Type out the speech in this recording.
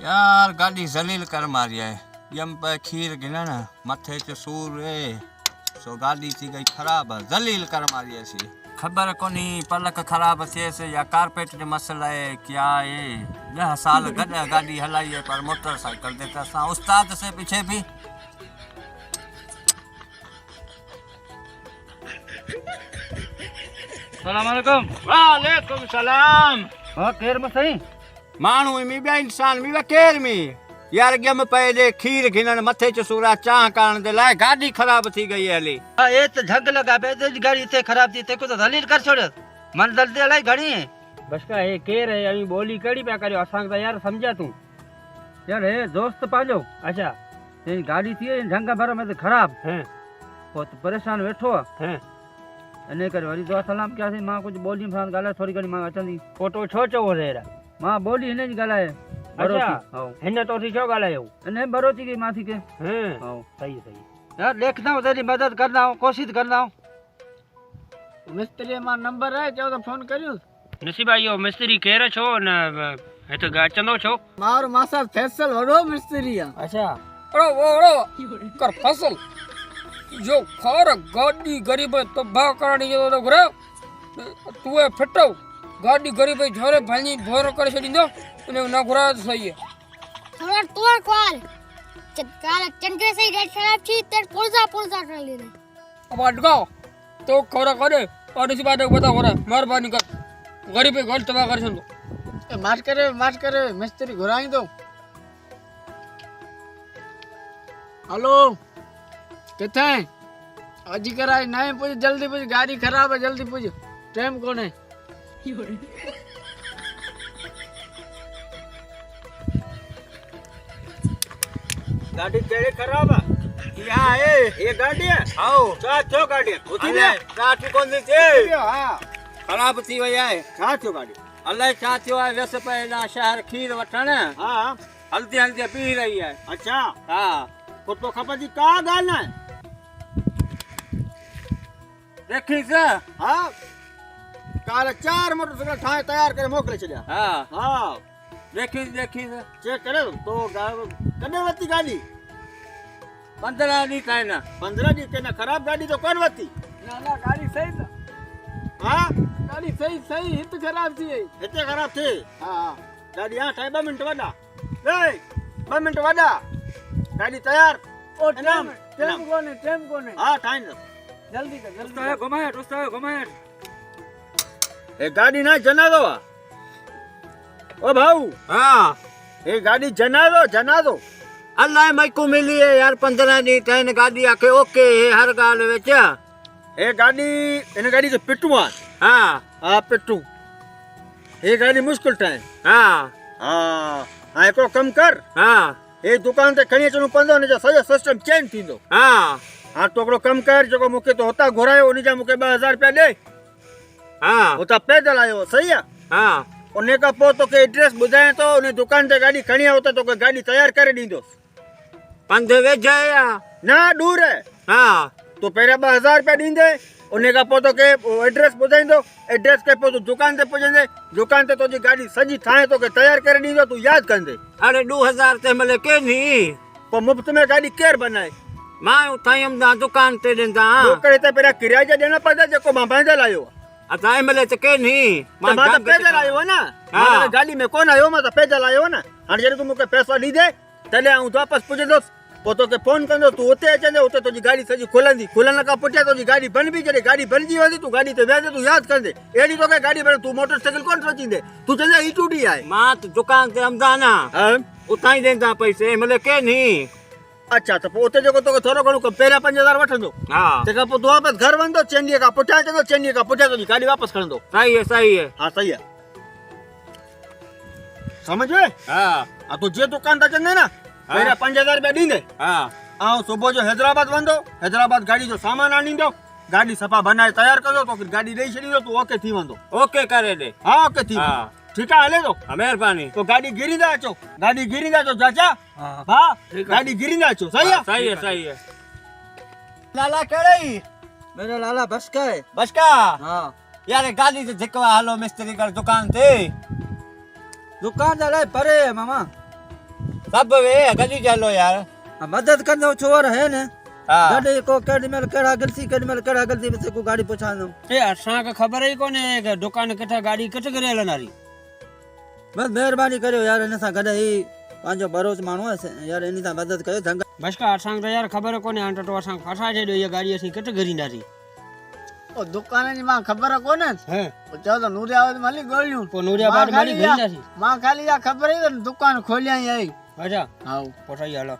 यार गाड़ी जलील कर मारी है। यम पे खीर गिना ना मथे च सूर है सो गाड़ी थी गई खराब जलील कर मारी है सी खबर कोनी पलक खराब थे से या कारपेट जो मसला है क्या है 10 साल गड गाड़ी हलाई है पर मोटरसाइकिल देता सा उस्ताद से पीछे भी सलाम अलैकुम। वालेकुम सलाम। हाँ केर में सही मानू मी बे इंसान मी केर में यार गम पहले खीर घिनन मथे च सूरा चाह कारण दे लाए गाड़ी खराब थी गई है हली। हाँ ये तो झग लगा बे तो गाड़ी थे खराब थी ते को तो दलील कर छोड़ मन दल दे लाई गाड़ी है बस का ये केर है अभी बोली कड़ी पे करियो असां तो यार समझा तू यार है दोस्त पालो अच्छा ये गाड़ी थी झंग भर में तो खराब है बहुत परेशान बैठो है अने कर वरी दुआ सलाम क्या मां कुछ बोली सां गाला थोड़ी घणी मां अचंदी फोटो छो चो रे मां बोली हिने जी गाला है अच्छा हिने तो थी छो गाला है अने बरोची की माथी के हैं हां सही सही यार देखना हूं तेरी मदद करना हूं कोशिश करना हूं मिस्त्री मां नंबर है जो तो फोन करियो नसीब आयो मिस्त्री केर छो न है तो अचंदो छो मार मासा फैसल वडो मिस्त्री है। अच्छा ओड़ो कर फसल जो खार गाड़ी गरीब तबाह करणी जो तो घुरे तू फिटो गाड़ी गरीब झोरे भाई भोर कर छडींदो ने ना घुरा सही है थोड़ा तोर कॉल चकाल चंद्र से रेड खराब छी तेर पुलजा कर ले अब अटकाओ तो खरा करे और इसी बात बता घुरा मेहरबानी कर गरीब घर तबाह कर छंदो मार करे मिस्त्री घुराई दो। हेलो किथे अजी कराई नहीं पूछ जल्दी पूछ गाड़ी खराब है जल्दी पूछ टाइम कौन है गाड़ी तेरे खराब है यहाँ है ये गाड़ी है आओ साथ हो गाड़ी उठी ले साथ कौन सी थी हां खराब थी वई है साथ हो गाड़ी अल्लाह साथियो है वैसे पहला शहर खीर वठण हां हल्दी पी रही है। अच्छा हां फोटो खपा जी का गाल है देखी से हां काल 4 मोटरसाइकिल ठाए तैयार करे मोकले छड्या हां हां देखी से चेक करे तो कने वती गाड़ी 15 दी काई ना 15 दी के ना खराब गाड़ी तो कौन वती ना गाड़ी सही था हां गाड़ी सही हित खराब थी इतने खराब थे हां गाड़ी यहां ठाए 2 मिनट वादा ए 2 मिनट वादा गाड़ी तैयार ओ टाइम कौन है हां टाइम जल्दी कर दोस्त घुमाए ए गाड़ी ना जना दो ओ भाऊ हां ए गाड़ी जना दो अल्लाह मई मिली है यार 15 दी ट्रेन गाड़ी आके ओके है हर गाल विच ए गाड़ी इन गाड़ी से पिटू हां हां पिटू ए गाड़ी मुश्किल टाइम हां हां एको कम कर हां ए दुकान ते खणी चनु पंदो ने जो सजो सिस्टम चेंज थींदो हां हां तो एकड़ो कम कर जो मुके तो होता घुरायो उनी जा मुके 2000 रुपया दे हां होता पैदल आयो सही है हां उन्हें का पो तो के एड्रेस बुधाए तो उन्हें दुकान ते गाड़ी खणी होता तो के गाड़ी तैयार करे दींदो पंधे वेझा या ना दूर है हां तो पहले 2000 रुपया दींदे उन्हें का पो तो के एड्रेस बुधाइंदो एड्रेस के पो तो दुकान ते पहुंचंदे दुकान ते तो जी गाड़ी सजी ठाए तो के तैयार करे दींदो तू याद कंदे अरे 2000 ते मले के नहीं पो मुफ्त में गाड़ी केर बनाए मां उठायम दा दुकान ते देंदा तो करे ते पेरा किराया जा देना पड़दा जेको मां पैदल आयो अताए मले ते के नहीं मां तो पैदल आयो ना मां गाड़ी में कौन आयो मां तो पैदल आयो ना हां जे तू मुके पैसा दी दे तले आऊं वापस पुजंदो पो तो के फोन कंदो तू उते अचंदे उते तो जी गाड़ी सजी खुलन का पुठिया तो जी गाड़ी बन भी जड़े गाड़ी बन जी वंदी तू गाड़ी ते वेंदे तू याद कंदे एडी तो के गाड़ी बन तू मोटरसाइकिल कोन रचींदे तू चले ई टूटी आए मां तो दुकान ते हमदा ना हां उताई देंदा पैसे मले के नहीं अच्छा तो उते जो तो थोरो घणो पहला 5000 वठंदो हां तेका पो तू वापस घर वंदो चेंडी का पुठिया चंदो चेंडी का पुठिया तो जी गाड़ी वापस खणंदो सही है हां सही है समझ में हां तो जे दुकान ता चंदे ना पहला 5000 रुपया दींदे हां आओ सुबह जो हैदराबाद वंदो हैदराबाद गाड़ी जो सामान आनींदो गाड़ी सफा बनाए तैयार करो तो फिर गाड़ी दे छडींदो तू ओके थी वंदो ओके करे दे हां ओके थी हां ठीक है हले दो मेहरबानी तो गाड़ी गिरींदा अचो चाचा हां गाड़ी गिरींदा अचो सही है लाला केड़ई मेरा लाला बस का है बस का हां यार गाड़ी से झिकवा हलो मिस्त्री कर दुकान ते दुकान जा लाए परे है मामा सब वे गली चलो यार मदद करनो छोर है ने हाँ गाड़ी को केडी मेल केड़ा गलती केडी मेल केड़ा गलती में से को गाड़ी पहुंचानो ए असांखे ख़बर ई कोन्हे कि दुकान किथे गाॾी किथे करे हलंदारी बस मेहरबानी करियो यार इन सां गॾु ही पंहिंजो भरोस माण्हू आहे यार इन सां मदद कयो धंग बसका असांखे त यार ख़बर कोन्हे हाणे तो असांखे फसाए छॾियो इहा गाॾी असीं किथे घरींदासीं ओ दुकान जी मां ख़बर कोन्हे हैं चओ त नूरियाबाद में हली ॻोल्हियूं पोइ नूरियाबाद में हली घरींदासीं मां खाली इहा ख़बर ई दुकान खोलिया ई आई अच्छा हा पोइ सही हलो